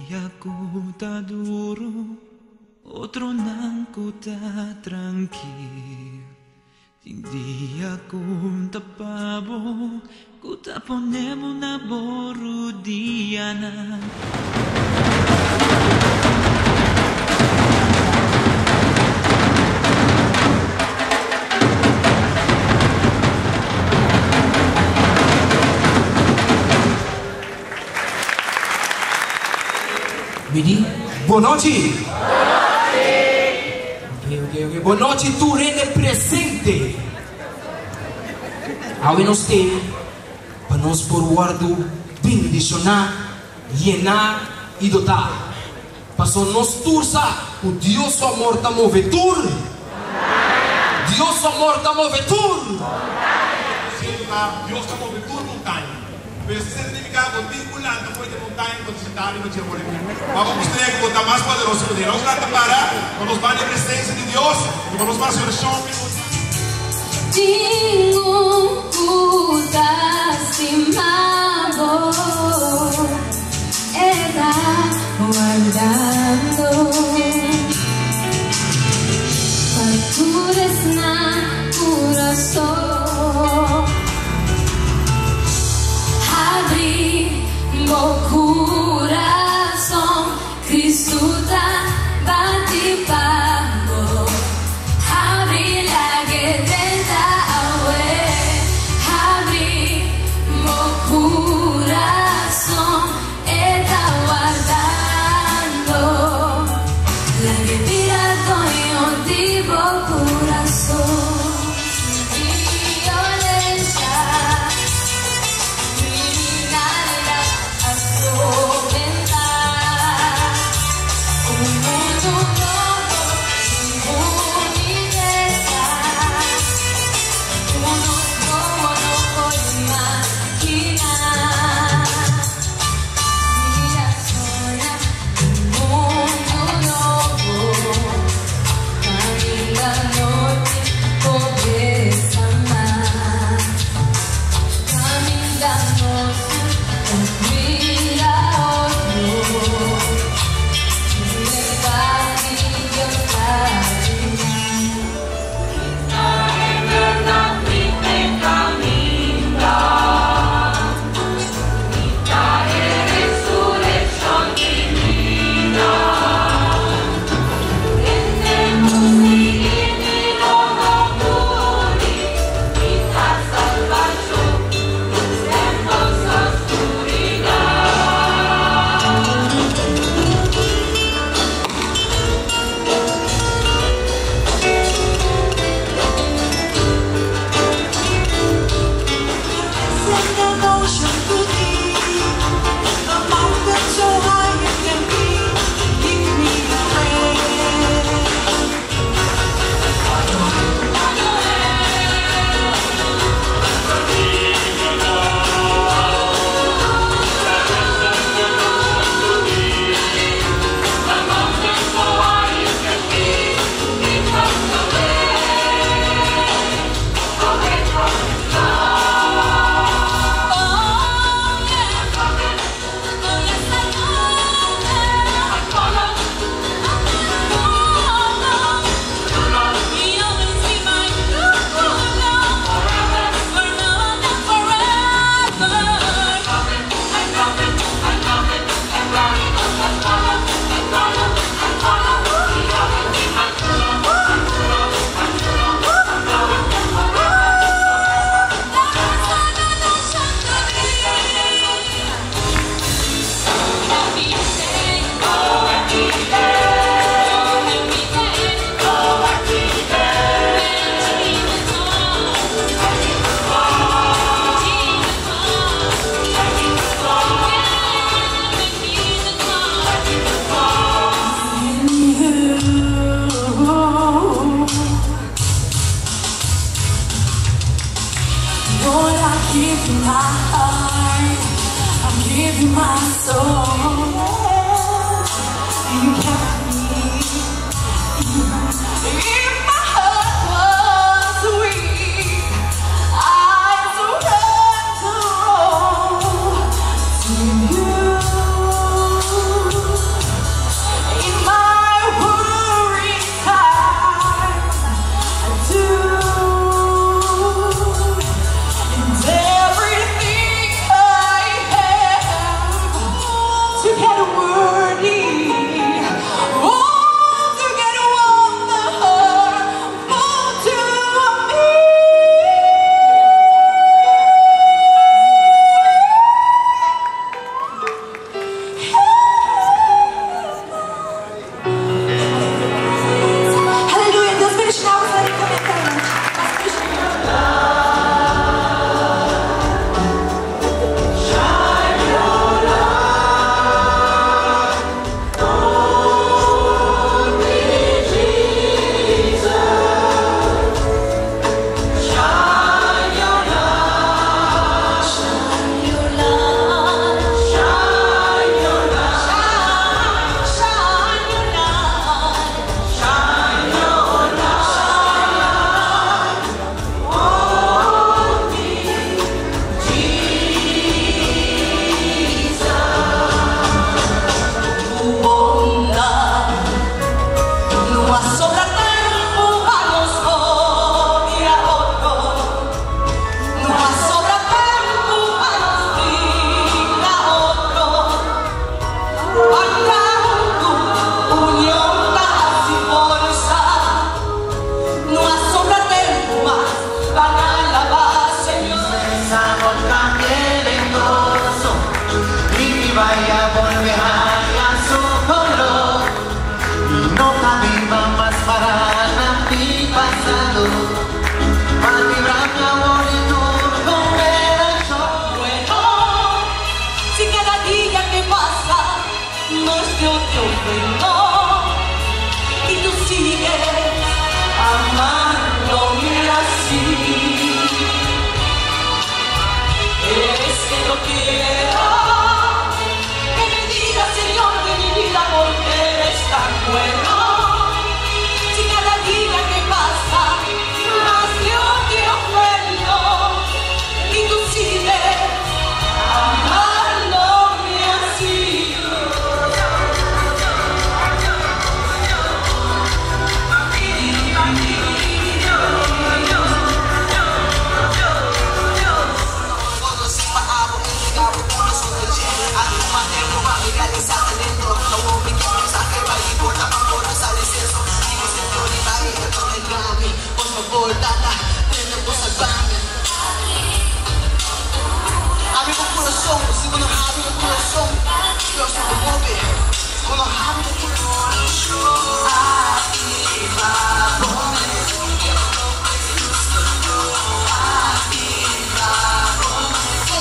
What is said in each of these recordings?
ako taduro, otro nang ko tranquil. Hindi ako tapabo, kuta ponemo na borudiana. Vedi? Buonanotte! Ok. Buonanotte, tu rende presente! Awe nos te, pa nos por guardo, bendicionar, llenar e dotar. Paso nos tursa, o Dios su amor ta movetur. Dios su amor ta movetur. Dios ta movetur montanha. Pero ese certificado vinculante fue de montaña con ciudad y no tiene problema. Vamos a usted que está más poderoso que Dios. Vamos a parar, vamos a ver la presencia de Dios y vamos a hacer shopping. Tingo estimado era guardando facturas na coração. Abri meu coração, Cristo tá batipando. Abri la guerra away. Abri meu coração, está guardando la guerra doño de meu coração. quiero que me diga, Señor, de mi vida porque eres tan bueno. Si cada día que pasa más yo te ofrendo y tú sigues amándome así. Por favor, dada, tenemos salvarme. Abre o coração, se não abre o coração, Deus não move. Se não abre o coração,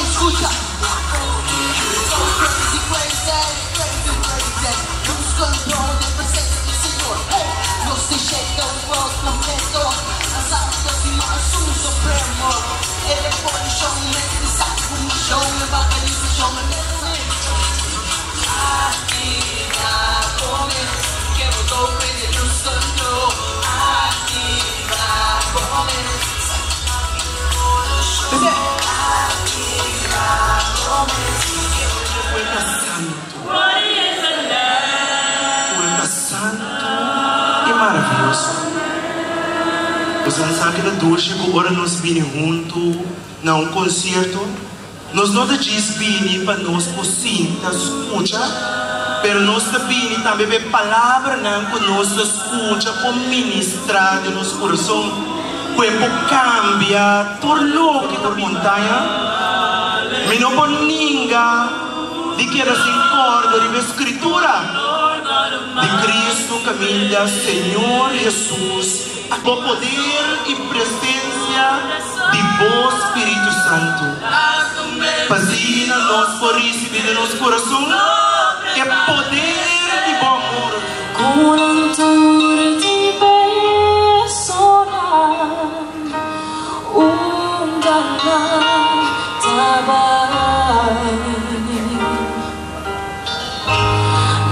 escuta. Crazy, crazy, lose control da presença do Senhor. Nos deixa tão world completo. As almas e mais supremo. Ele põe o chão, ele sabe como o chão, evangeliza o chão, que eu tô preso no sonho. Vuelta santo. Vuelta santo e maravilhoso. Os mensagens da Doce que agora nós vimos juntos na concerto. Nós não diz bem para nós possível escutar, mas nós também a palavra não que nós escuta para ministrar de nosso coração, para cambiar todo o que da montanha. Mas não por ninguém de que era sem corda de escritura de Cristo caminha Senhor Jesus com poder e presença de bom Espírito Santo. Fazina nós por receber de nosso coração é poder e bom amor. Corantur di personal undangan tabay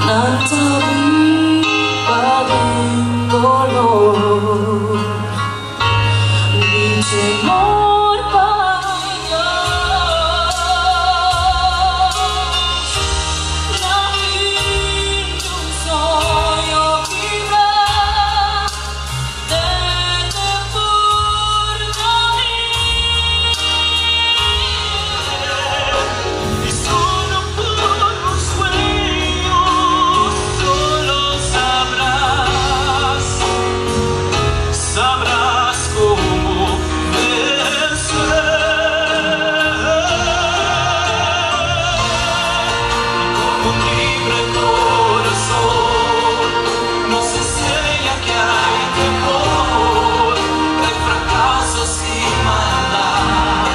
nantabi paling dolor di temor payo nahing soyo kira dete por y solo por un sueño solo sabrás cómo vencer. Como un libre corazón nos enseña que hay temor, que hay fracasos sin maldad,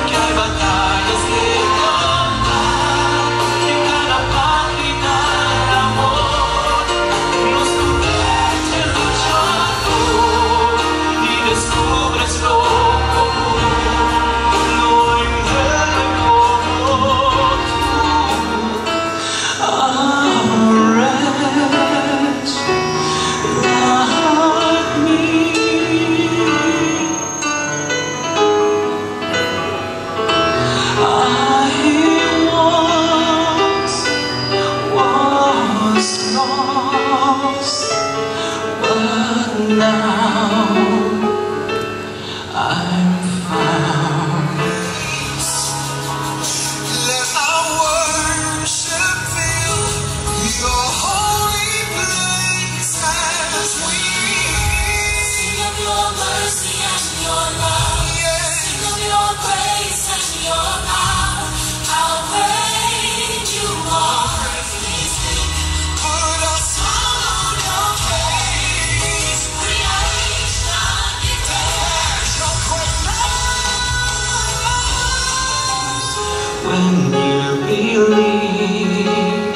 que hay batallas que contar, que cada página de amor nos convierte luchando y descubres lo común, lo enfermo como tú. Wretch like me, I once was lost, but now I'm found. Let our worship fill your holy place as we sing of your mercy and your love. Sing of your grace and your power. How great you are. Put a smile on your face. Creation declares your greatness. When you believe,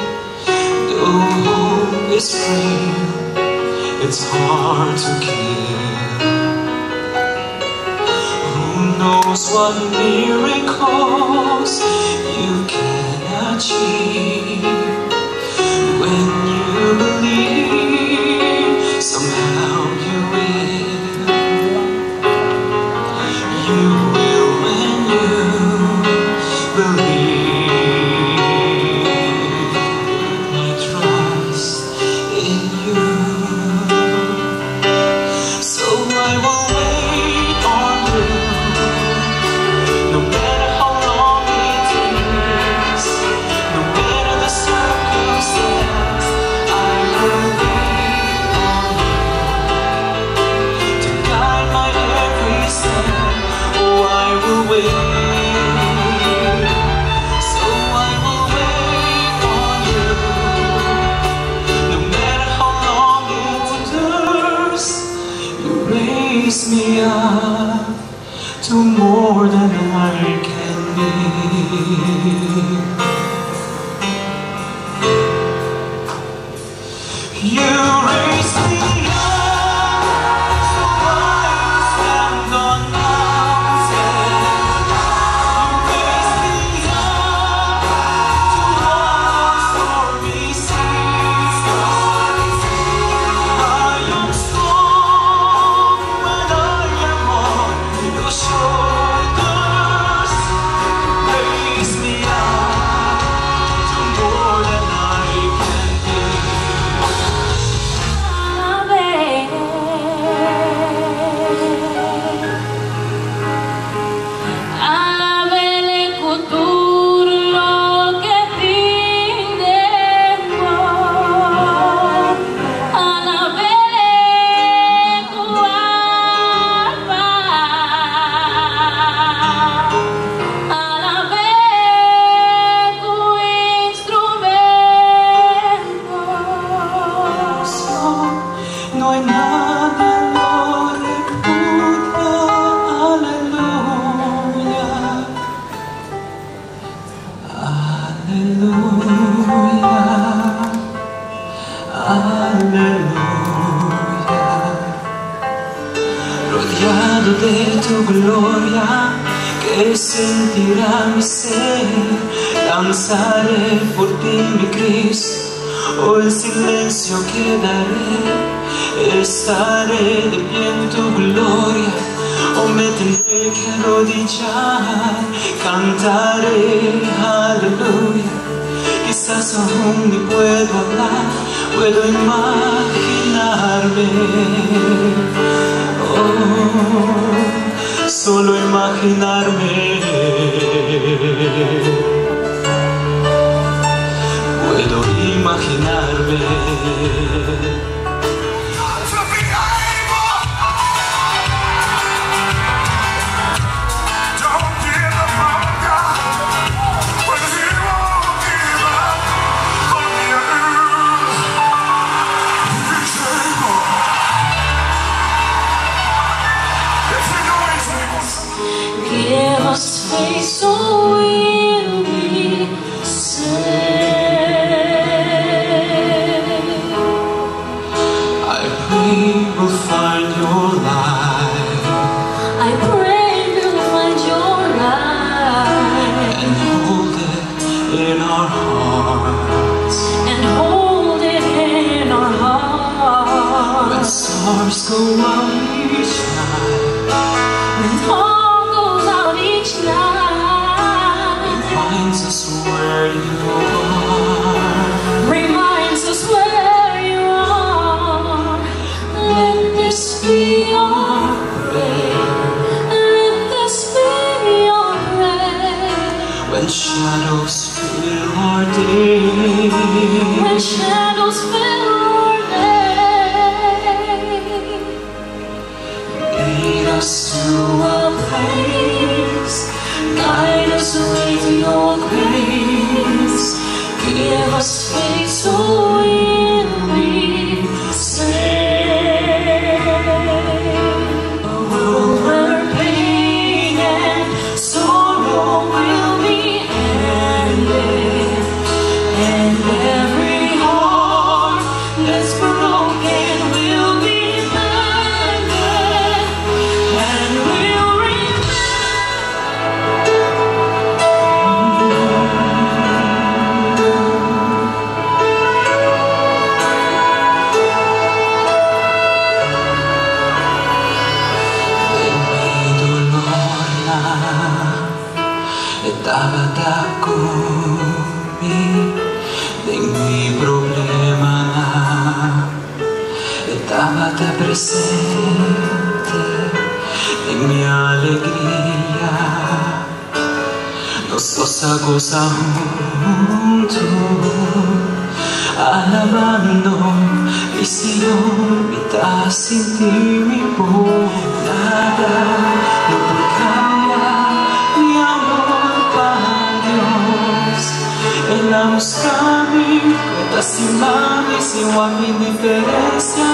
though hope is frail, it's hard to kill. Who knows what miracles Aleluya, aleluya. Rodeado de tu gloria, que sentirá mi ser. Danzaré por ti, mi Cristo, o en silencio quedaré. Estaré de pie en tu gloria, o me tendré que arrodillar. Cantaré aleluya. Quizás aún ni puedo hablar, puedo imaginarme. Oh, solo imaginarme. Puedo imaginarme. Give us faith so we'll be saved. I pray we'll find your light. I pray we'll find your light And hold it in our hearts. and hold it in our When hearts. stars go out each night, When all goes out each night, reminds us where you are. reminds us where you are. Let this be our prayer. Let this be our prayer. When shadows fill our day, When shadows fill our day, lead us to a place, guide us with your grace. Give us faith so we'll be saved. A world where pain and sorrow will be ended, and every heart that's broken will be mended, and we'll remember. en mi dolor na dapat akumi, en mi problema na dapat presente, en mi alegría nos dos a gozar juntos, alabando mi Señor, mitad sin ti mi voz, nada no puede cambiar mi amor para Dios. Él ha mostrado mi cuenta sin mami, sin a mi diferencia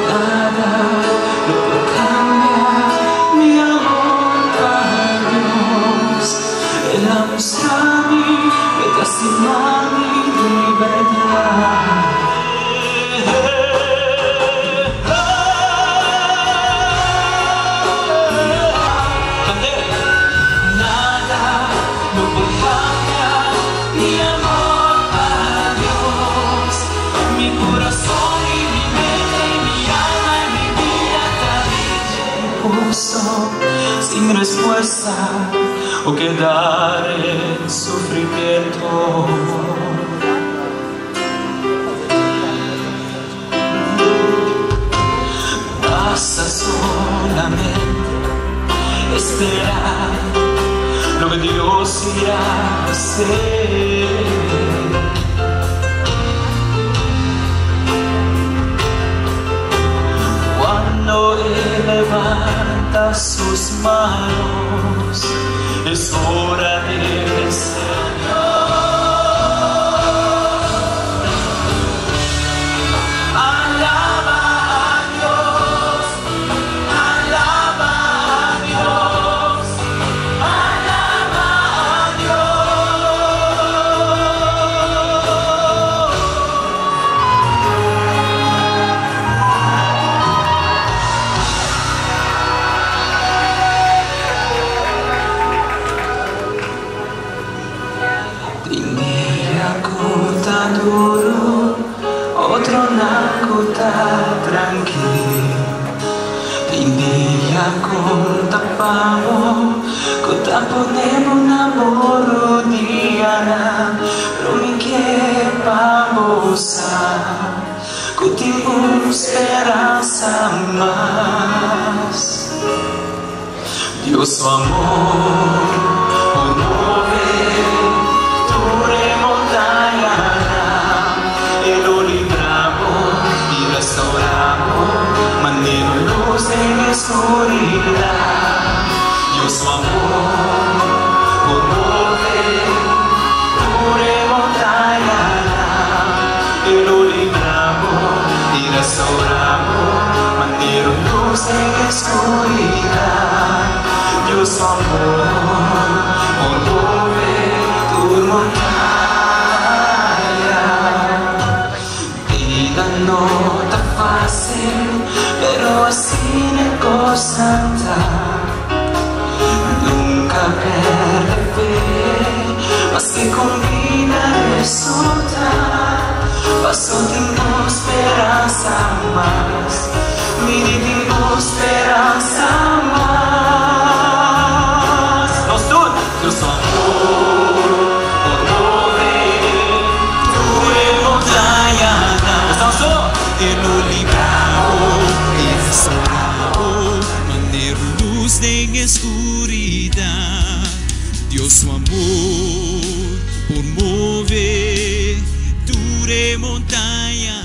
nada no puede cambiar mi amor para Dios. Él ha mostrado mi cuenta sin mami libertad. Sin respuesta o quedar en sufrimiento. Basta solamente esperar lo que Dios irá a hacer. Cuando Él levanta sus manos, es hora de vencer. Alaba a Dios, alaba a Dios, alaba a Contampamo, contamponemo un amor diana, rumike pamosa, contigo esperanza más. Dios su amor conmueve, dure montaña, y lo libramos y restauramos, manera luz en oscuridad. Dios su amor conmueve, dure montaña, y lo libramos y restauramos, manera luz en oscuridad. Dios su amor conmueve tu montaña. Vida no está fácil, pero así es cosa. Nunca perde fe, más que con vida resulta. Pasó tiempo, esperanza más, mi tiempo, esperanza más. Dios su amor conmueve, dure montaña, y lo libramos y restauramos, manera luz en escuridad. Dios su amor conmueve, dure montaña.